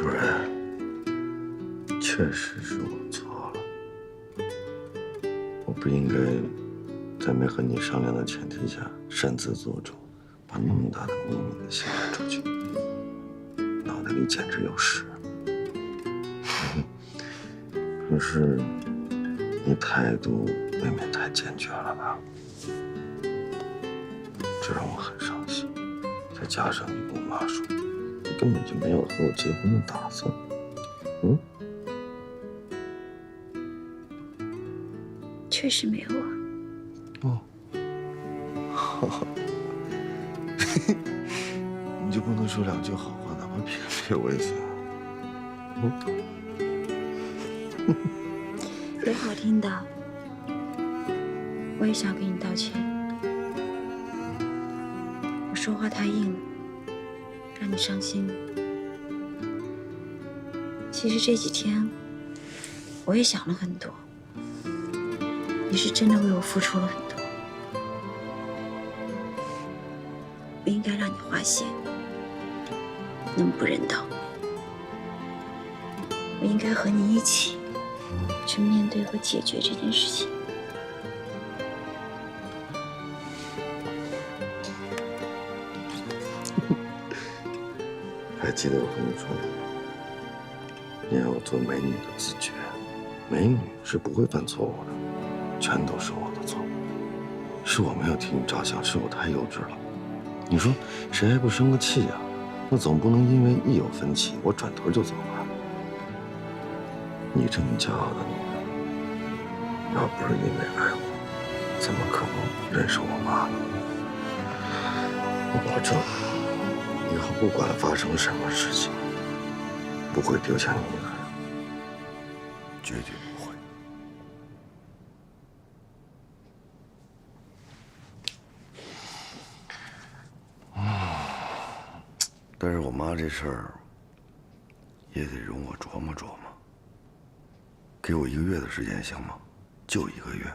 然，确实是我错了。我不应该在没和你商量的前提下擅自做主，把那么大的秘密给泄露出去，脑袋里简直有屎。可是你态度未免太坚决了吧？这让我很伤心。再加上你跟我妈说，你根本就没有和我结婚的打算。确实没有啊。哦，好，你就不能说两句好话，哪怕撇我一下？有好听的，我也想跟你道歉。我说话太硬了，让你伤心了。其实这几天我也想了很多，你是真的为我付出了很多，不应该让你花谢，那么不人道。我应该和你一起去面对和解决这件事情。还记得我和你说的，你要做美女的自觉，美女是不会犯错误的，全都是我的错，是我没有替你着想，是我太幼稚了。你说谁还不生个气啊？那总不能因为一有分歧，我转头就走吧？你这么骄傲的女人，要不是因为爱我，怎么可能认识我妈呢？我保证，以后不管发生什么事情，不会丢下你一个人，绝对不会。但是我妈这事儿也得容我琢磨琢磨。给我1个月的时间行吗？就1个月。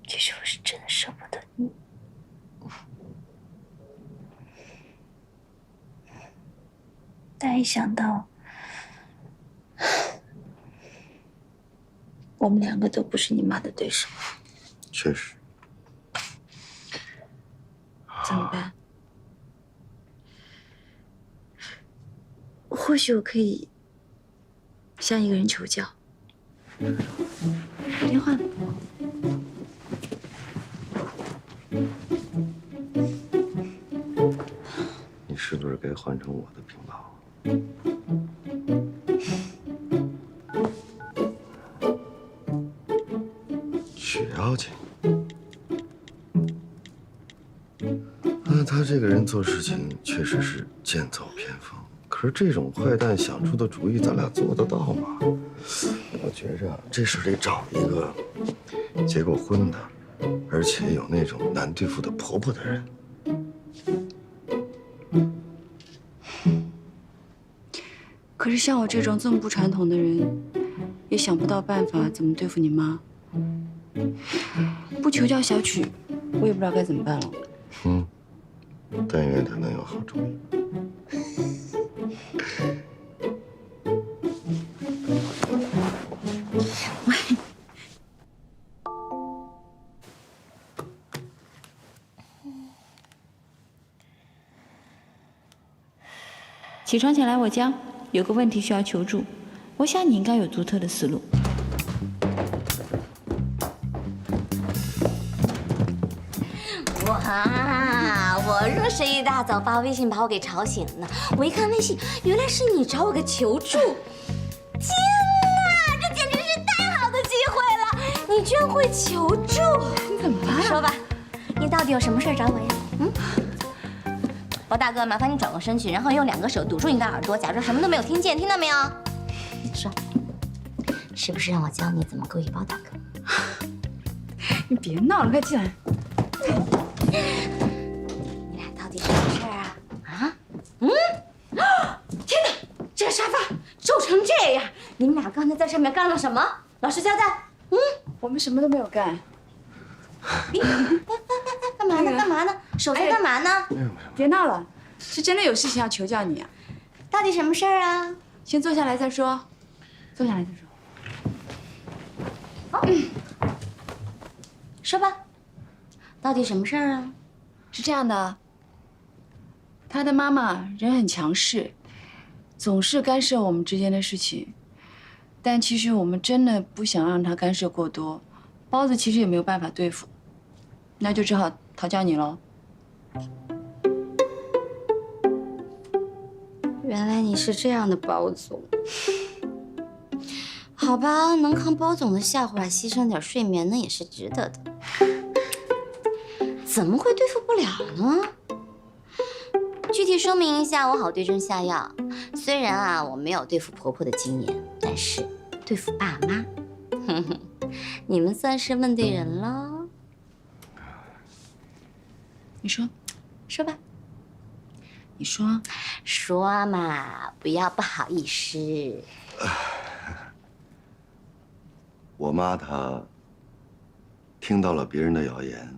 其实我是真的舍不得你。但一想到我们2个都不是你妈的对手，确实。怎么办？或许我可以向一个人求教。打电话。你是不是该换成我的频道？许妖精。他这个人做事情确实是剑走偏锋，可是这种坏蛋想出的主意，咱俩做得到吗？我觉着这事得找一个结过婚的，而且有那种难对付的婆婆的人。可是像我这种这么不传统的人，也想不到办法怎么对付你妈。不求教小曲，我也不知道该怎么办了。但愿他能有好主意。起床前来我家，有个问题需要求助，我想你应该有独特的思路。哇！我说谁一大早发微信把我给吵醒了呢？我一看微信，原来是你找我个求助。天哪，这简直是太好的机会了！你居然会求助，你怎么了？说吧，你到底有什么事找我呀？包大哥，麻烦你转过身去，然后用2个手堵住你的耳朵，假装什么都没有听见，听到没有？说，是不是让我教你怎么勾引包大哥？你别闹了，快进来。你俩到底什么事儿啊？啊？天哪，这个沙发皱成这样，你们俩刚才在上面干了什么？老实交代。我们什么都没有干。干嘛呢？干嘛呢？手在干嘛呢？别闹了，是真的有事情要求教你啊。到底什么事儿啊？先坐下来再说。坐下来再说。说吧，到底什么事儿啊？是这样的，他的妈妈人很强势，总是干涉我们之间的事情。但其实我们真的不想让他干涉过多，包子其实也没有办法对付，那就只好讨教你喽。原来你是这样的，包总。好吧，能扛包总的笑话，牺牲点睡眠，那也是值得的。怎么会对付不了呢？具体说明一下，我好对症下药。虽然啊，我没有对付婆婆的经验，但是对付爸妈，你们算是问对人了。你说，说吧，你说，说嘛，不要不好意思。我妈她听到了别人的谣言，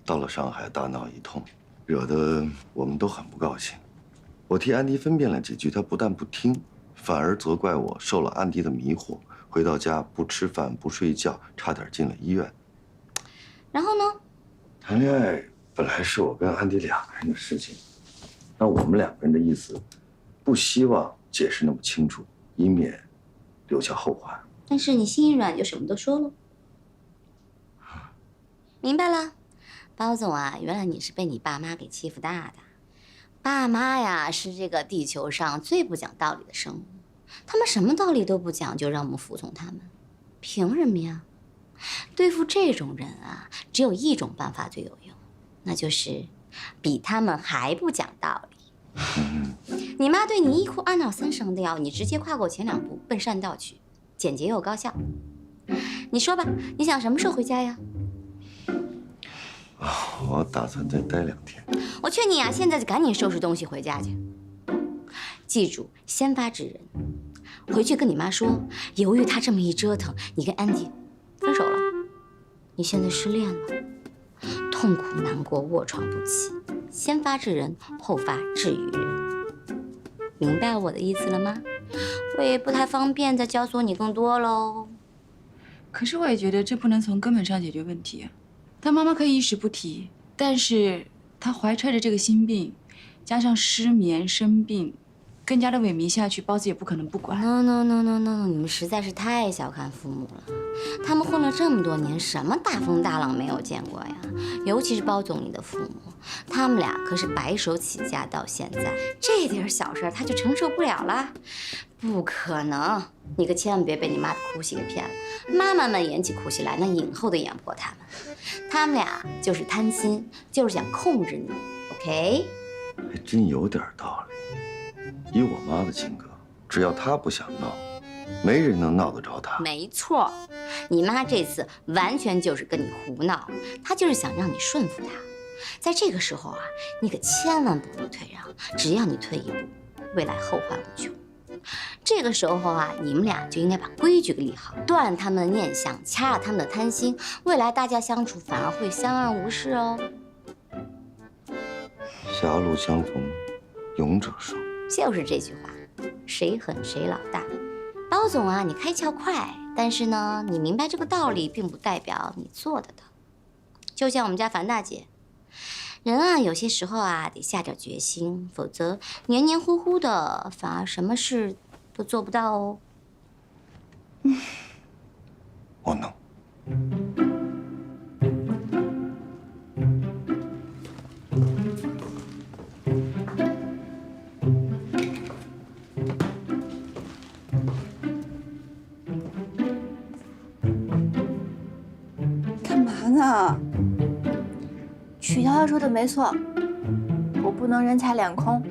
到了上海大闹一通，惹得我们都很不高兴。我替安迪分辨了几句，她不但不听，反而责怪我受了安迪的迷惑，回到家不吃饭不睡觉，差点进了医院。然后呢？谈恋爱本来是我跟安迪两个人的事情，那我们两个人的意思，不希望解释那么清楚，以免留下后患。但是你心一软就什么都说了。明白了，包总啊，原来你是被你爸妈给欺负大的。爸妈呀，是这个地球上最不讲道理的生物，他们什么道理都不讲，就让我们服从他们，凭什么呀？对付这种人啊，只有一种办法最有用，那就是比他们还不讲道理。你妈对你一哭二闹三上吊，你直接跨过前两步奔善道去，简洁又高效。你说吧，你想什么时候回家呀？我打算再待2天。我劝你啊，现在就赶紧收拾东西回家去。记住，先发制人，回去跟你妈说，由于她这么一折腾，你跟安迪分手了，你现在失恋了，痛苦难过，卧床不起。先发制人，后发制于人。明白我的意思了吗？我也不太方便再教唆你更多喽。可是我也觉得这不能从根本上解决问题啊。他妈妈可以一时不提，但是他怀揣着这个心病，加上失眠生病，更加的萎靡下去，包子也不可能不管。No， 你们实在是太小看父母了。他们混了这么多年，什么大风大浪没有见过呀？尤其是包总你的父母，他们俩可是白手起家到现在，这点小事他就承受不了了。不可能，你可千万别被你妈的哭戏给骗了。妈妈们演起哭戏来，那影后都演不过他们。他们俩就是贪心，就是想控制你。OK？ 还真有点道理。以我妈的性格，只要她不想闹，没人能闹得着她。没错，你妈这次完全就是跟你胡闹，她就是想让你顺服她。在这个时候啊，你可千万不能退让，只要你退一步，未来后患无穷。这个时候啊，你们俩就应该把规矩给立好，断了他们的念想，掐了他们的贪心，未来大家相处反而会相安无事哦。狭路相逢勇者胜，就是这句话，谁狠谁老大。包总啊，你开窍快，但是呢，你明白这个道理，并不代表你做得到。就像我们家樊大姐，人啊，有些时候啊，得下点决心，否则黏黏糊糊的，反而什么事都做不到哦。我能。干嘛呢？曲涛涛说的没错，我不能人财两空，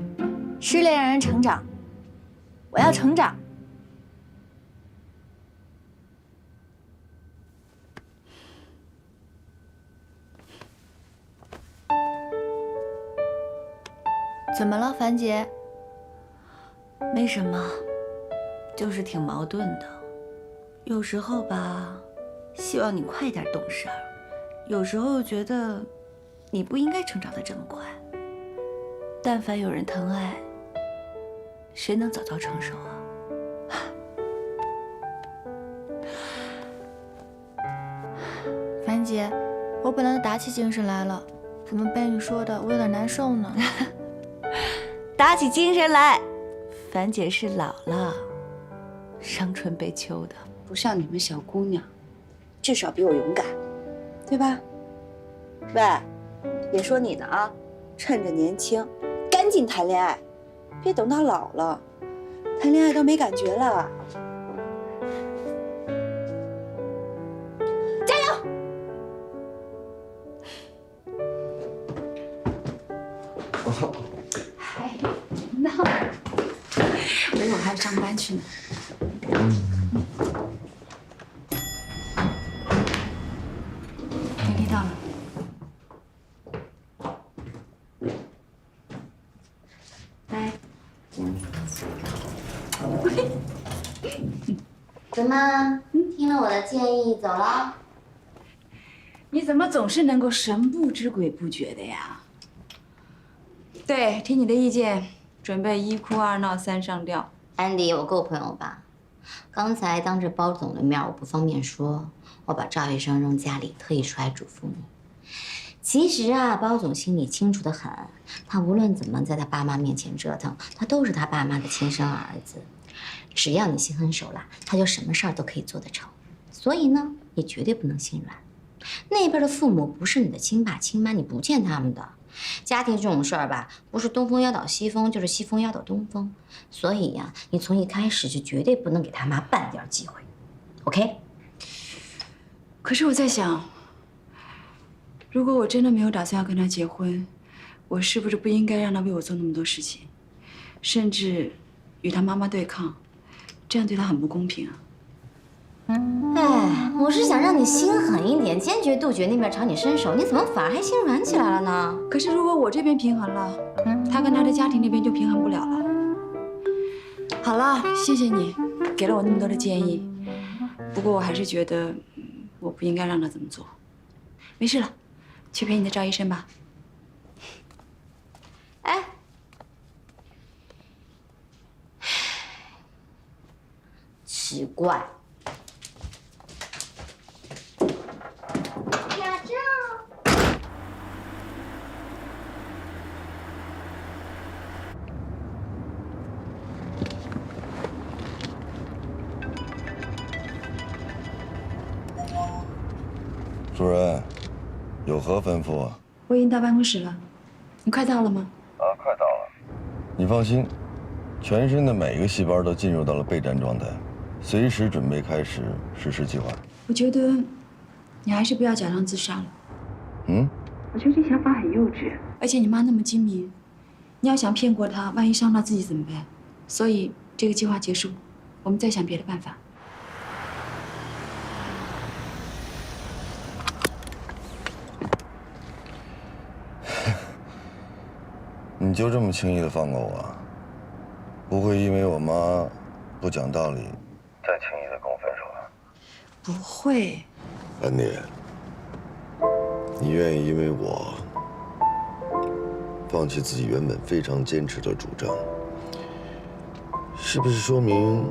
失恋让人成长，我要成长。怎么了，樊姐？没什么，就是挺矛盾的。有时候吧，希望你快点懂事儿；有时候又觉得你不应该成长得这么快。但凡有人疼爱，谁能早早成熟啊？樊姐，我本来打起精神来了，怎么被你说的我有点难受呢？打起精神来，樊姐是老了，伤春悲秋的。不像你们小姑娘，至少比我勇敢，对吧？喂，别说你呢啊，趁着年轻，赶紧谈恋爱，别等到老了，谈恋爱都没感觉了。我一会儿还要上班去呢。电梯到了。来。怎么？听了我的建议走了？你怎么总是能够神不知鬼不觉的呀？对，听你的意见，准备1哭2闹3上吊。安迪，我够朋友吧？刚才当着包总的面，我不方便说，我把赵医生扔家里，特意出来嘱咐你。其实啊，包总心里清楚得很，他无论怎么在他爸妈面前折腾，他都是他爸妈的亲生儿子。只要你心狠手辣，他就什么事儿都可以做得成。所以呢，你绝对不能心软。那边的父母不是你的亲爸亲妈，你不见他们的。家庭这种事儿吧，不是东风压倒西风，就是西风压倒东风。所以呀，你从一开始就绝对不能给他妈半点机会 ，OK？ 可是我在想，如果我真的没有打算要跟他结婚，我是不是不应该让他为我做那么多事情，甚至与他妈妈对抗？这样对他很不公平啊！哎，我是想让你心狠一点，坚决杜绝那边朝你伸手，你怎么反而还心软起来了呢？可是如果我这边平衡了，他跟他的家庭那边就平衡不了了。好了，谢谢你给了我那么多的建议，不过我还是觉得我不应该让他这么做。没事了，去陪你的赵医生吧。哎，奇怪。主任，有何吩咐啊？我已经到办公室了，你快到了吗？啊，快到了。你放心，全身的每一个细胞都进入到了备战状态，随时准备开始实施计划。我觉得你还是不要假装自杀了。嗯？我觉得这想法很幼稚，而且你妈那么精明，你要想骗过她，万一伤到自己怎么办？所以这个计划结束，我们再想别的办法。你就这么轻易的放过我？不会因为我妈不讲道理，再轻易的跟我分手吧？不会。安妮，你愿意因为我放弃自己原本非常坚持的主张，是不是说明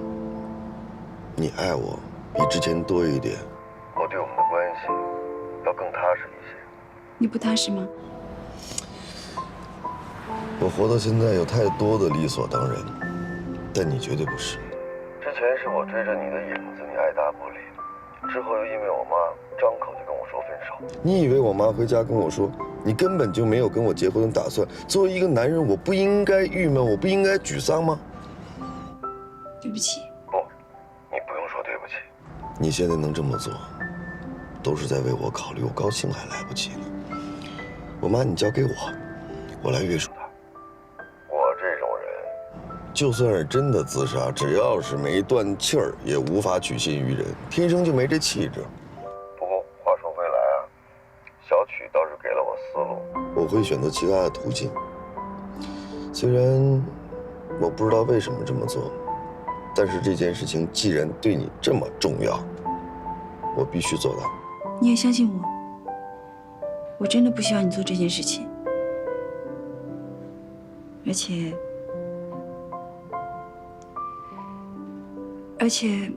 你爱我比之前多一点？我对我们的关系要更踏实一些。你不踏实吗？我活到现在有太多的理所当然，但你绝对不是。之前是我追着你的影子，你爱答不理，之后又因为我妈张口就跟我说分手。你以为我妈回家跟我说，你根本就没有跟我结婚的打算？作为一个男人，我不应该郁闷，我不应该沮丧吗？对不起。不，你不用说对不起。你现在能这么做，都是在为我考虑，我高兴还来不及呢。我妈你交给我来约束她。我这种人，就算是真的自杀，只要是没断气儿，也无法取信于人，天生就没这气质。不过话说回来啊，小曲倒是给了我思路，我会选择其他的途径。虽然我不知道为什么这么做，但是这件事情既然对你这么重要，我必须做到。你也相信我，我真的不希望你做这件事情，而且，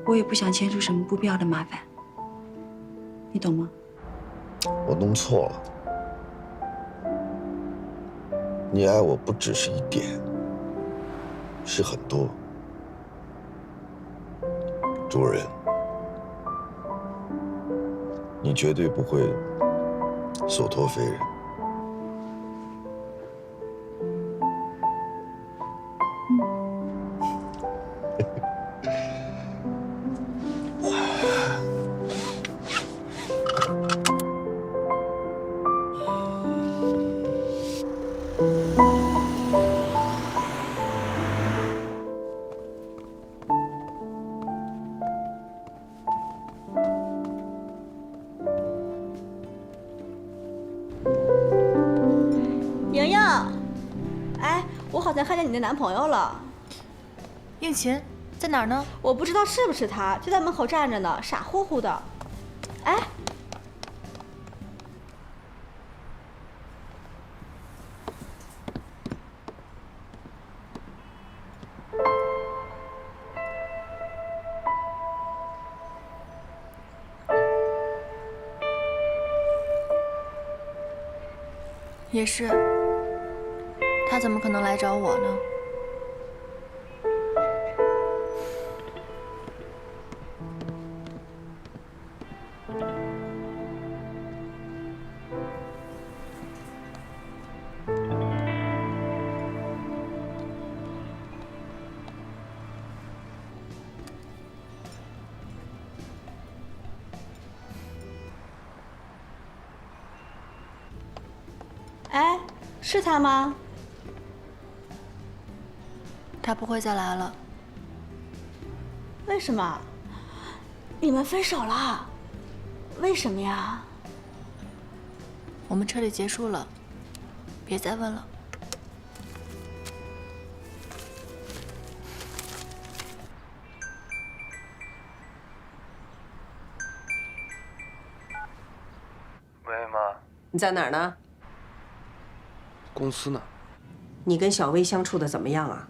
我也不想牵出什么不必要的麻烦，你懂吗？我弄错了，你爱我不只是一点，是很多。主人，你绝对不会所托非人。莹莹，哎，我好像看见你的男朋友了。应勤在哪儿呢？我不知道是不是他，就在门口站着呢，傻乎乎的。哎，也是，他怎么可能来找我呢？哎，是他吗？他不会再来了。为什么？你们分手了？为什么呀？我们彻底结束了，别再问了。喂，妈，你在哪儿呢？公司呢？你跟小薇相处的怎么样啊？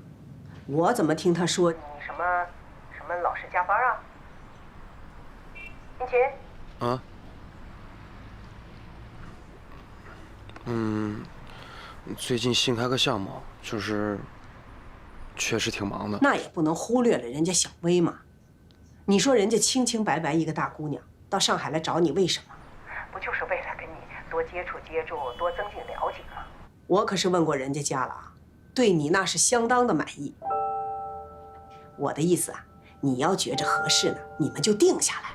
我怎么听她说你什么老是加班啊？英琴。啊？最近新开个项目，确实挺忙的。那也不能忽略了人家小薇嘛。你说人家清清白白一个大姑娘，到上海来找你，为什么？不就是为了跟你多接触接触，多增进了解吗？我可是问过人家家了啊，对你那是相当的满意。我的意思啊，你要觉着合适呢，你们就定下来。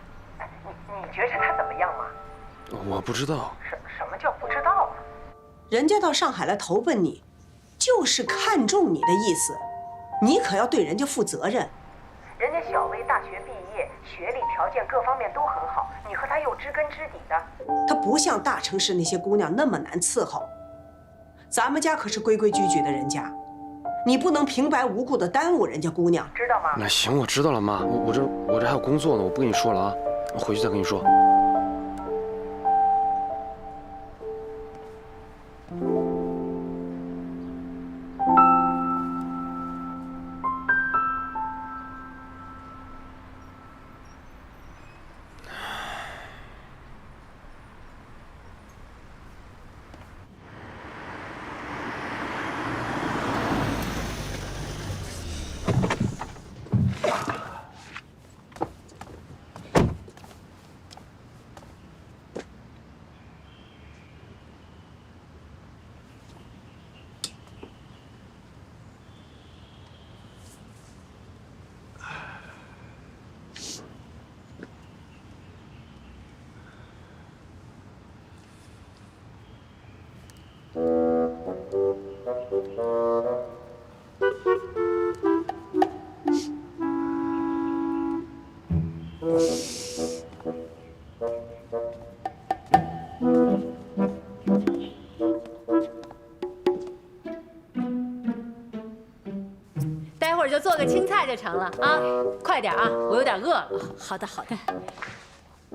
你觉着他怎么样吗？我不知道。什么叫不知道啊？人家到上海来投奔你，就是看中你的意思，你可要对人家负责任。人家小薇大学毕业，学历条件各方面都很好，你和她又知根知底的，她不像大城市那些姑娘那么难伺候。咱们家可是规规矩矩的人家，你不能平白无故的耽误人家姑娘，知道吗？那行，我知道了，妈。我这还有工作呢，我不跟你说了啊，我回去再跟你说。就做个青菜就成了啊！快点啊，我有点饿了。好的，好的。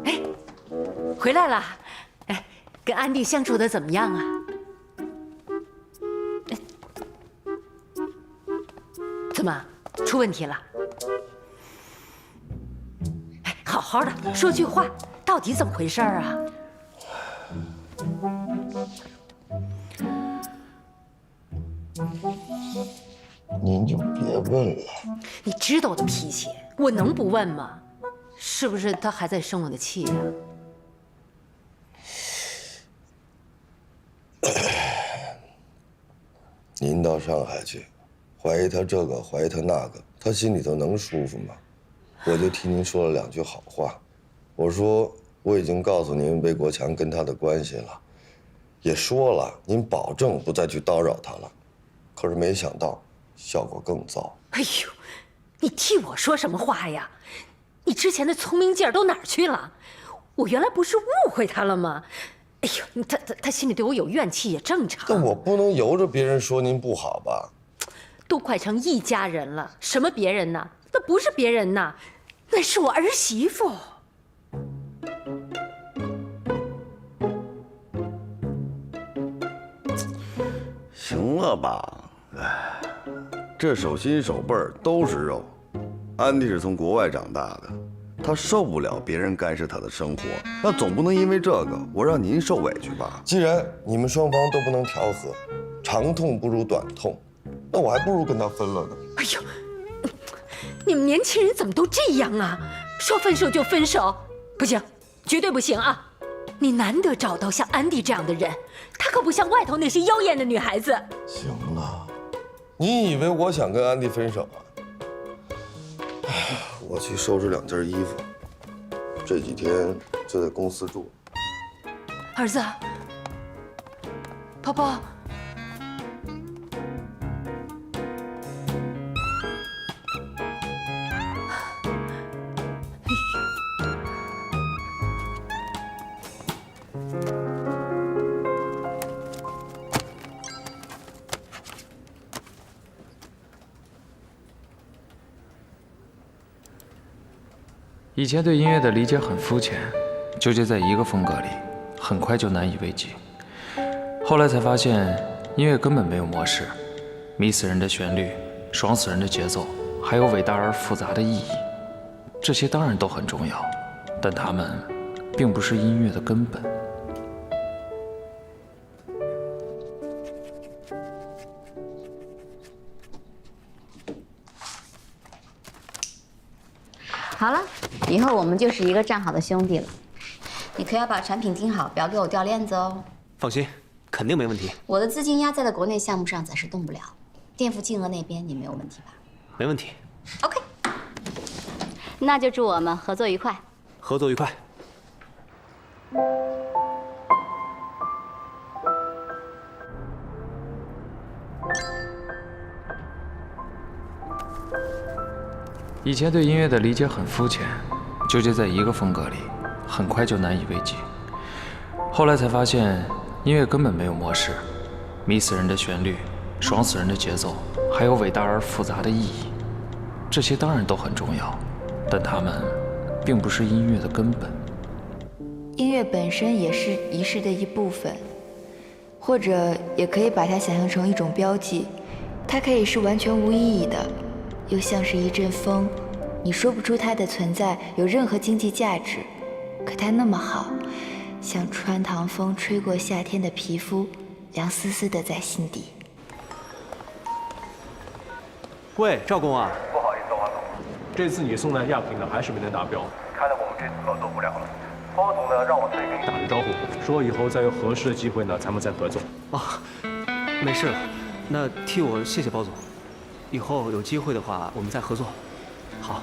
哎，回来了。哎，跟安迪相处的怎么样啊？怎么出问题了？哎，好好的说句话，到底怎么回事啊？您就别问了。你知道我的脾气，我能不问吗？是不是他还在生我的气呀？您到上海去，怀疑他这个，怀疑他那个，他心里头能舒服吗？我就替您说了2句好话，我说我已经告诉您魏国强跟他的关系了，也说了您保证不再去叨扰他了，可是没想到效果更糟。哎呦，你替我说什么话呀？你之前的聪明劲儿都哪儿去了？我原来不是误会他了吗？哎呦，他心里对我有怨气也正常。但我不能由着别人说您不好吧？都快成一家人了，什么别人呢？那不是别人呐，那是我儿媳妇。行了吧？哎，这手心手背都是肉。安迪是从国外长大的，他受不了别人干涉他的生活，那总不能因为这个我让您受委屈吧？既然你们双方都不能调和，长痛不如短痛，那我还不如跟他分了呢。哎呦，你们年轻人怎么都这样啊？说分手就分手，不行，绝对不行啊！你难得找到像安迪这样的人，她可不像外头那些妖艳的女孩子。行了，你以为我想跟安迪分手啊？哎，我去收拾2件衣服，这几天就在公司住。儿子，宝宝。以前对音乐的理解很肤浅，纠结在一个风格里，很快就难以为继。后来才发现，音乐根本没有模式，迷死人的旋律，爽死人的节奏，还有伟大而复杂的意义。这些当然都很重要，但它们并不是音乐的根本。好了，以后我们就是一个站好的兄弟了。你可要把产品盯好，不要给我掉链子哦。放心，肯定没问题。我的资金压在了国内项目上，暂时动不了。垫付金额那边你没有问题吧？没问题。OK， 那就祝我们合作愉快。合作愉快。以前对音乐的理解很肤浅，纠结在一个风格里，很快就难以为继。后来才发现，音乐根本没有模式，迷死人的旋律，爽死人的节奏，还有伟大而复杂的意义。这些当然都很重要，但它们并不是音乐的根本。音乐本身也是仪式的一部分，或者也可以把它想象成一种标记，它可以是完全无意义的，又像是一阵风，你说不出它的存在有任何经济价值，可它那么好，像穿堂风吹过夏天的皮肤，凉丝丝的在心底。喂，赵工啊，不好意思，华总，这次你送的亚品呢还是没能达标，看来我们这次合作不了了。包总呢让我再跟你打个招呼，说以后再有合适的机会呢咱们再合作。哦，没事了，那替我谢谢包总，以后有机会的话我们再合作。好。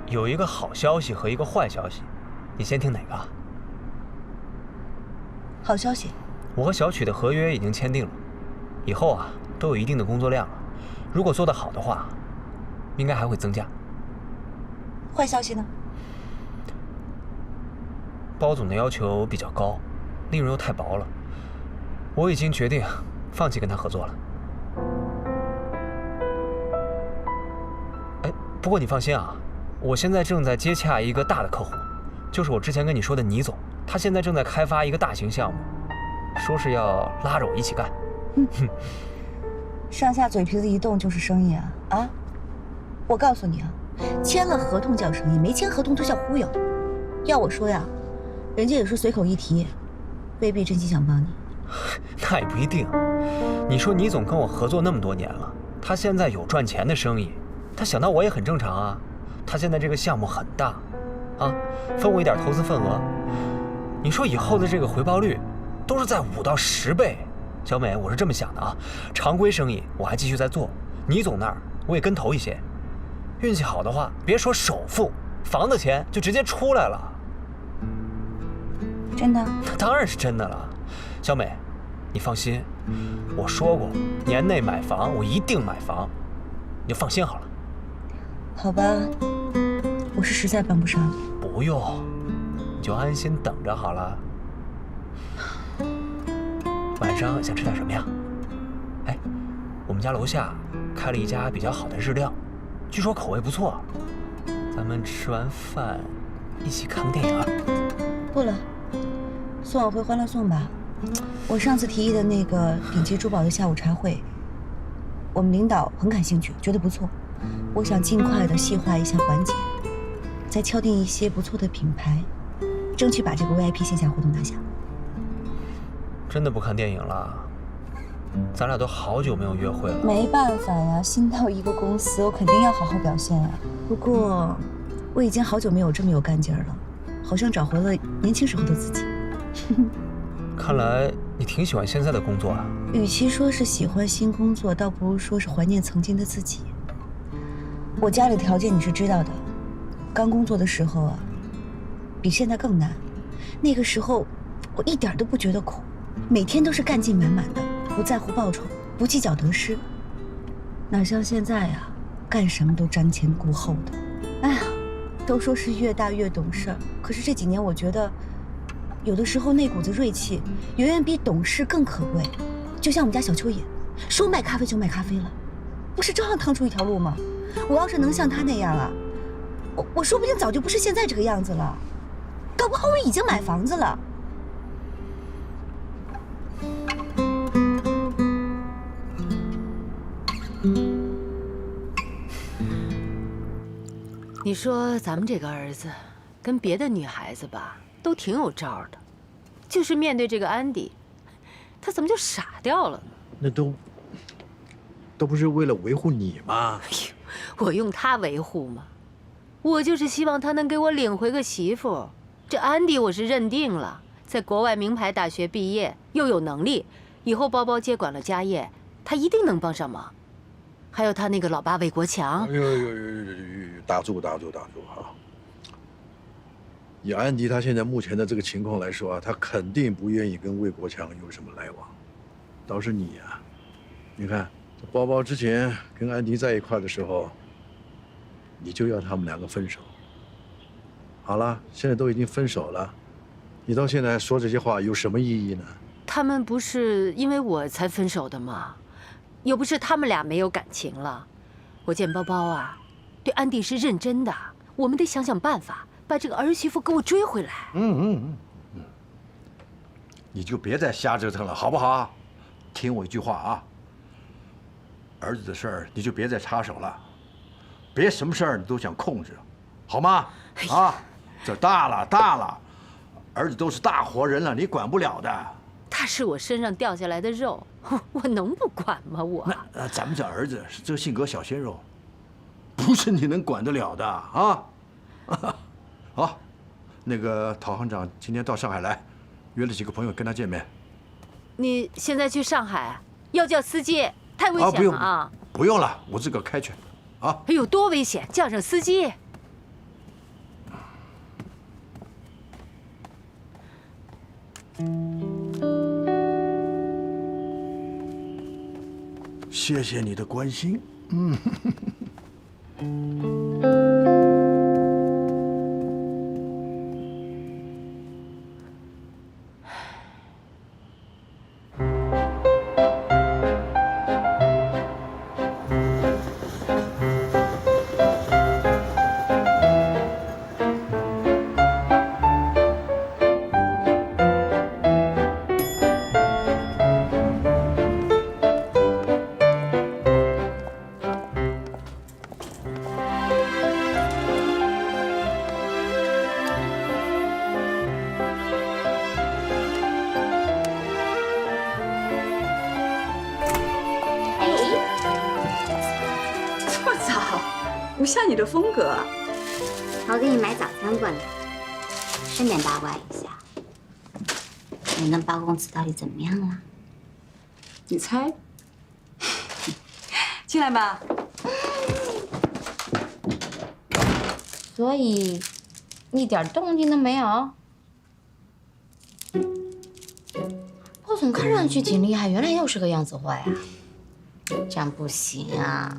有一个好消息和一个坏消息，你先听哪个？好消息，我和小曲的合约已经签订了，以后啊，都有一定的工作量了，如果做得好的话，应该还会增加。坏消息呢？包总的要求比较高，利润又太薄了，我已经决定放弃跟他合作了。哎，不过你放心啊，我现在正在接洽一个大的客户，就是我之前跟你说的倪总，他现在正在开发一个大型项目，说是要拉着我一起干。上下嘴皮子一动就是生意啊！啊，我告诉你啊，签了合同叫生意，没签合同就叫忽悠。要我说呀，人家也是随口一提，未必真心想帮你。那也不一定。你说倪总跟我合作那么多年了，他现在有赚钱的生意，他想到我也很正常啊。他现在这个项目很大，啊，分我一点投资份额。你说以后的这个回报率，都是在5到10倍。小美，我是这么想的啊，常规生意我还继续在做，倪总那儿我也跟投一些，运气好的话，别说首付，房子钱就直接出来了。真的？那当然是真的了。小美，你放心，我说过年内买房，我一定买房，你就放心好了。好吧，我是实在帮不上你。不用，你就安心等着好了。晚上想吃点什么呀？哎，我们家楼下开了一家比较好的日料，据说口味不错。咱们吃完饭一起看个电影。不了，送我回欢乐颂吧。我上次提议的那个顶级珠宝的下午茶会，我们领导很感兴趣，觉得不错。我想尽快的细化一下环节，再敲定一些不错的品牌，争取把这个 VIP 线下活动拿下。真的不看电影了？咱俩都好久没有约会了。没办法呀，新到一个公司，我肯定要好好表现啊。不过，我已经好久没有这么有干劲儿了，好像找回了年轻时候的自己。看来你挺喜欢现在的工作啊。与其说是喜欢新工作，倒不如说是怀念曾经的自己。我家里条件你是知道的，刚工作的时候啊，比现在更难。那个时候，我一点都不觉得苦。每天都是干劲满满的，不在乎报酬，不计较得失，哪像现在呀，干什么都瞻前顾后的。哎呀，都说是越大越懂事儿，可是这几年我觉得，有的时候那股子锐气远远比懂事更可贵。就像我们家小秋野，说卖咖啡就卖咖啡了，不是照样趟出一条路吗？我要是能像他那样啊，我说不定早就不是现在这个样子了，搞不好我已经买房子了。你说咱们这个儿子，跟别的女孩子吧，都挺有招的，就是面对这个安迪，他怎么就傻掉了呢？那都不是为了维护你吗？哎呦，我用他维护吗？我就是希望他能给我领回个媳妇。这安迪我是认定了，在国外名牌大学毕业，又有能力，以后包包接管了家业，他一定能帮上忙。还有他那个老爸魏国强，打住哈！以安迪他现在目前的这个情况来说啊，他肯定不愿意跟魏国强有什么来往。倒是你啊，你看包包之前跟安迪在一块的时候，你就要他们2个分手。好了，现在都已经分手了，你到现在还说这些话有什么意义呢？他们不是因为我才分手的吗？又不是他们俩没有感情了。我见包包啊，对安迪是认真的，我们得想想办法，把这个儿媳妇给我追回来。你就别再瞎折腾了，好不好？听我一句话啊，儿子的事儿你就别再插手了，别什么事儿你都想控制，好吗？啊，这大了，儿子都是大活人了，你管不了的。他是我身上掉下来的肉，我能不管吗？那咱们这儿子是这个性格小鲜肉，不是你能管得了的啊！好，那个陶行长今天到上海来，约了几个朋友跟他见面。你现在去上海要叫司机，太危险了啊！不用了，我自个儿开去。啊！哎呦，多危险！叫上司机。谢谢你的关心。不像你的风格啊。我给你买早餐过来，顺便八卦一下，你跟包公子到底怎么样了？你猜？进来吧。所以一点动静都没有。包总看上去挺厉害，原来又是个样子货呀。这样不行啊，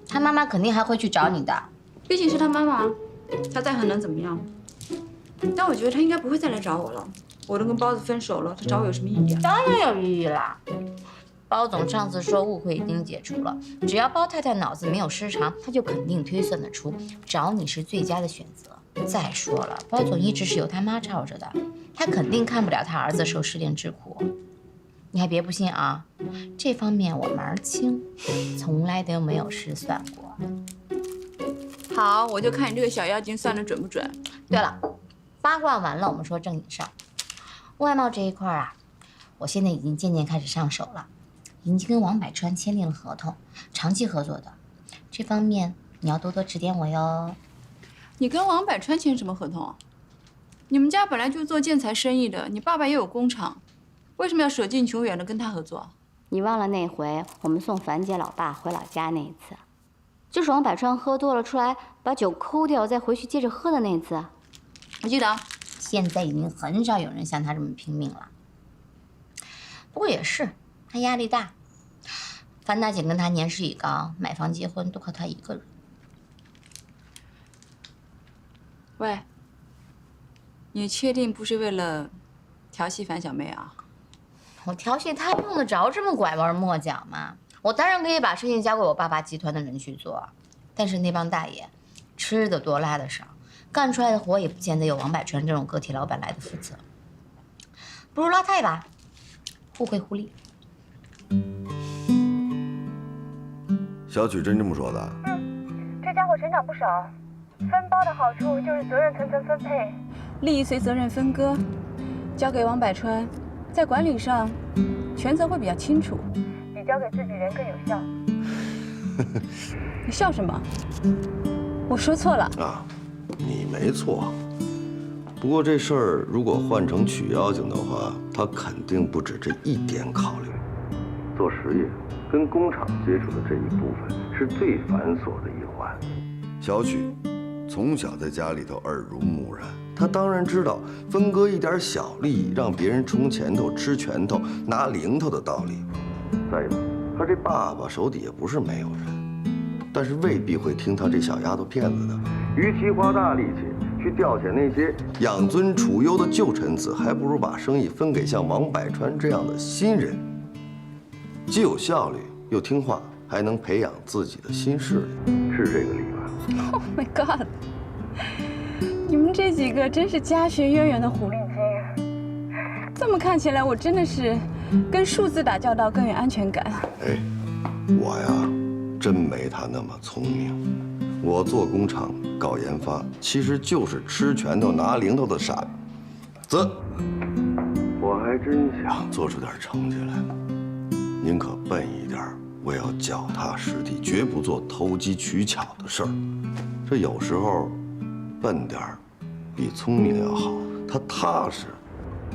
他妈妈肯定还会去找你的。毕竟是他妈妈，他再狠能怎么样？但我觉得他应该不会再来找我了。我都跟包子分手了，他找我有什么意义啊？当然有意义啦。包总上次说误会已经解除了，只要包太太脑子没有失常，他就肯定推算得出找你是最佳的选择。再说了，包总一直是由他妈罩着的，他肯定看不了他儿子受失恋之苦。你还别不信啊，这方面我门儿清，从来都没有失算过。好，我就看你这个小妖精算得准不准。对了，八卦完了，我们说正经事儿。外贸这一块啊，我现在已经渐渐开始上手了，已经跟王百川签订了合同，长期合作的。这方面你要多多指点我哟。你跟王百川签什么合同？你们家本来就做建材生意的，你爸爸也有工厂，为什么要舍近求远的跟他合作？你忘了那回我们送樊姐老爸回老家那一次，就是王百川喝多了出来把酒抠掉，再回去接着喝的那次。我记得。现在已经很少有人像他这么拼命了。不过也是，他压力大。樊大姐跟他年事已高，买房结婚都靠他一个人。喂，你确定不是为了调戏樊小妹啊？我调戏他用得着这么拐弯抹角吗？我当然可以把事情交给我爸爸集团的人去做，但是那帮大爷吃的多拉的少，干出来的活也不见得有王百川这种个体老板来的负责。不如拉他一把，互惠互利。小曲真这么说的？这家伙成长不少，分包的好处就是责任层层分配，利益随责任分割，交给王百川，在管理上权责会比较清楚，比交给自己人更有效。你笑什么？我说错了啊，你没错。不过这事儿如果换成曲妖精的话，他肯定不止这一点考虑。做实业跟工厂接触的这一部分是最繁琐的一环。小曲从小在家里头耳濡目染，他当然知道分割一点小利益，让别人冲前头、吃拳头、拿零头的道理。再有，他这爸爸手底下不是没有人，但是未必会听他这小丫头片子的。与其花大力气去调遣那些养尊处优的旧臣子，还不如把生意分给像王百川这样的新人，既有效率又听话，还能培养自己的新势力，是这个理吧 ？Oh my god！ 你们这几个真是家学渊源的狐狸精。这么看起来，我真的是跟数字打交道更有安全感。哎，我呀，真没他那么聪明。我做工厂搞研发，其实就是吃拳头拿零头的傻子。我还真想做出点成绩来，宁可笨一点，我也要脚踏实地，绝不做投机取巧的事儿。这有时候笨点儿比聪明要好，他踏实。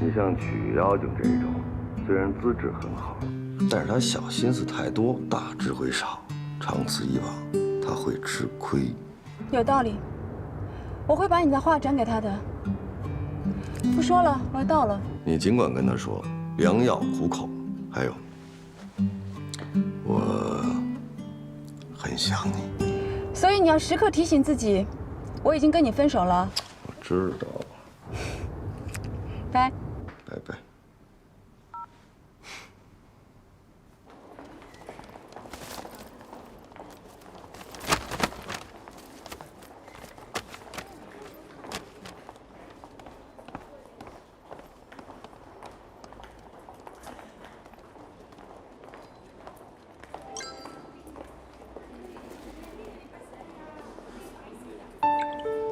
你像曲妖精这种，虽然资质很好，但是他小心思太多，大智慧少，长此以往，他会吃亏。有道理，我会把你的话转给他的。不说了，我要到了。你尽管跟他说，良药苦口。还有，我很想你。所以你要时刻提醒自己，我已经跟你分手了。我知道。拜。拜拜。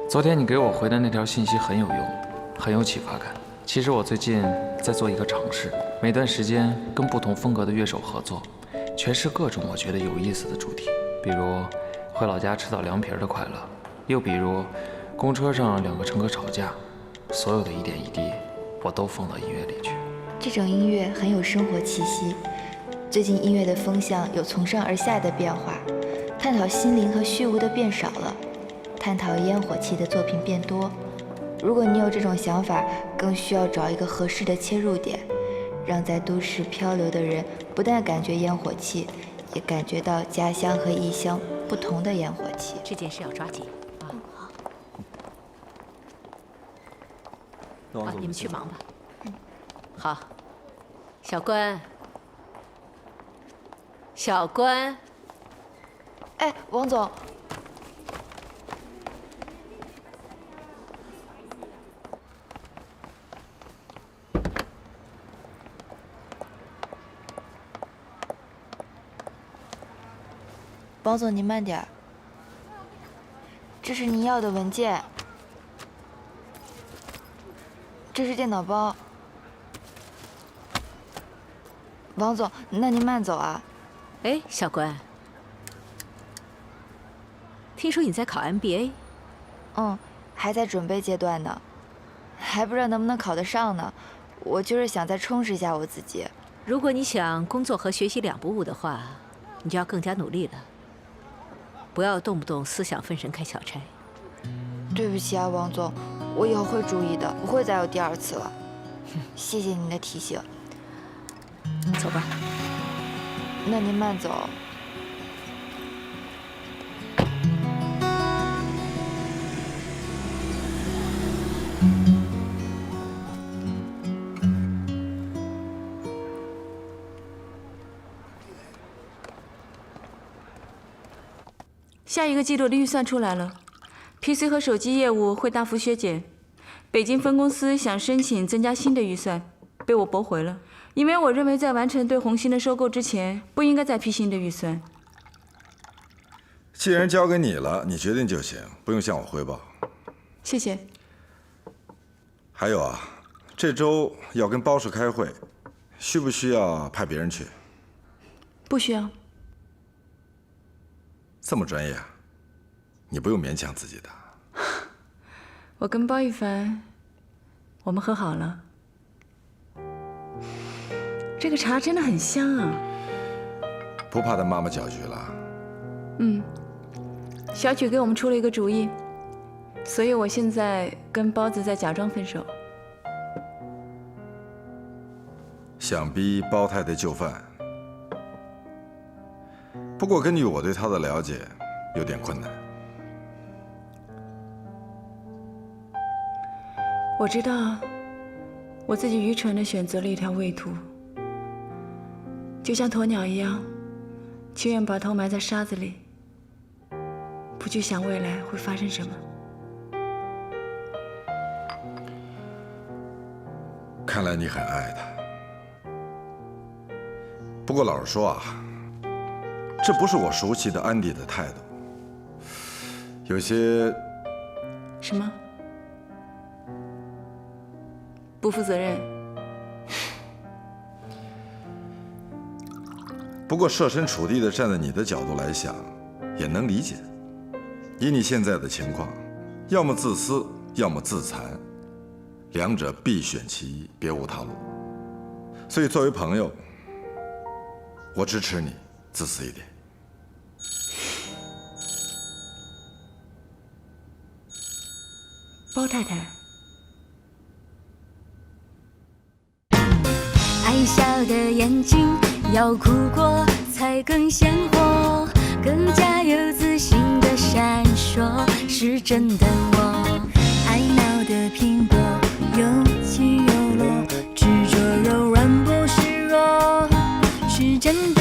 昨天你给我回的那条信息很有用，很有启发感。其实我最近在做一个尝试，每段时间跟不同风格的乐手合作，诠释各种我觉得有意思的主题，比如回老家吃到凉皮的快乐，又比如公车上2个乘客吵架，所有的一点一滴，我都放到音乐里去。这种音乐很有生活气息。最近音乐的风向有从上而下的变化，探讨心灵和虚无的变少了，探讨烟火气的作品变多。如果你有这种想法，更需要找一个合适的切入点，让在都市漂流的人不但感觉烟火气，也感觉到家乡和异乡不同的烟火气。这件事要抓紧啊！好，你们去忙吧。好，小关，小关。哎，王总。王总，您慢点儿。这是您要的文件，这是电脑包。王总，那您慢走啊。哎，小关，听说你在考 MBA？ 还在准备阶段呢，还不知道能不能考得上呢。我就是想再充实一下我自己。如果你想工作和学习2不误的话，你就要更加努力了。不要动不动思想分神开小差。对不起啊，王总，我以后会注意的，不会再有第2次了。谢谢您的提醒。走吧。那您慢走。下一个季度的预算出来了 ，PC 和手机业务会大幅削减。北京分公司想申请增加新的预算，被我驳回了，因为我认为在完成对红星的收购之前，不应该再批新的预算。既然交给你了，你决定就行，不用向我汇报。谢谢。还有啊，这周要跟包氏开会，需不需要派别人去？不需要。这么专业啊，你不用勉强自己的。我跟包一凡，我们和好了。这个茶真的很香啊。不怕他妈妈搅局了？小曲给我们出了一个主意，所以我现在跟包子在假装分手。想逼包太太就范。不过根据我对她的了解，有点困难。我知道，我自己愚蠢地选择了一条畏途，就像鸵鸟一样，情愿把头埋在沙子里，不去想未来会发生什么。看来你很爱她。不过老实说啊，这不是我熟悉的安迪的态度，有些……什么？不负责任。不过设身处地的站在你的角度来想，也能理解。以你现在的情况，要么自私，要么自残，两者必选其一，别无他路。所以作为朋友，我支持你自私一点。包太太。爱笑的眼睛，要哭过才来更鲜活，更加有自信的闪烁，是真的我。爱闹得拼搏，有起有落，执着柔软不示弱，是真的。